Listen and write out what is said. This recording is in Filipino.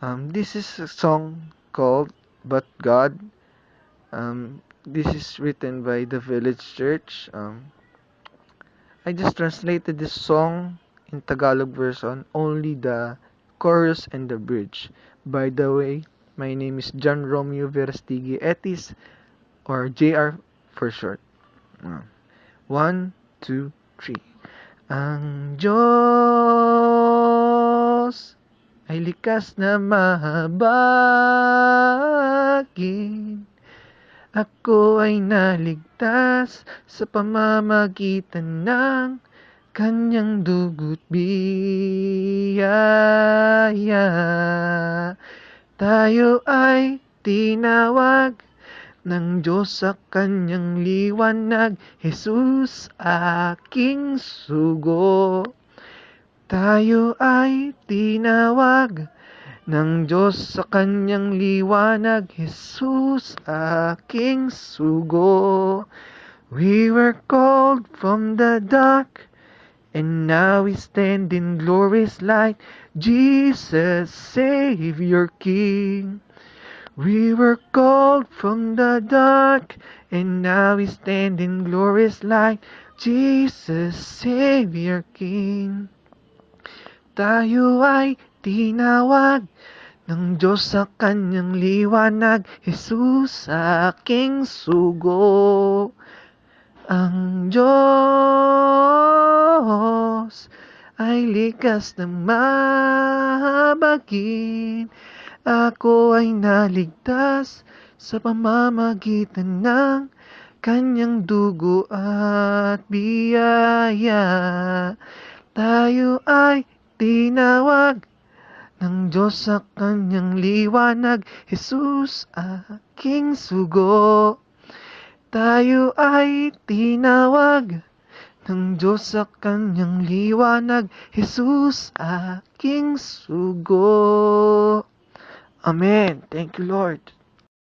This is a song called But God. This is written by the Village Church. I just translated this song in Tagalog version, only the chorus and the bridge. By the way, my name is John Romeo Verastigi Etis, or JR for short. Uh, 1, 2, 3. Ang Diyos ay likas na mahabagin. Ako ay naligtas sa pamamagitan ng kanyang dugo't biyaya. Tayo ay tinawag ng Diyos sa kanyang liwanag, Jesus aking sugo. Tayo ay tinawag ng Diyos sa kanyang liwanag, Jesus aking sugo. We were called from the dark, and now we stand in glorious light, Jesus, Savior, King. We were called from the dark, and now we stand in glorious light, Jesus, Savior, King. Tayo ay tinawag ng Diyos sa kanyang liwanag, Jesus aking sugo. Ang Diyos ay likas na mahabagin. Ako ay naligtas sa pamamagitan ng kanyang dugo at biyaya. Tayo ay tinawag ng Diyos sa kanyang liwanag, Jesus aking sugo. Tayo ay tinawag ng Diyos sa kanyang liwanag, Jesus aking sugo. Amen. Thank you, Lord.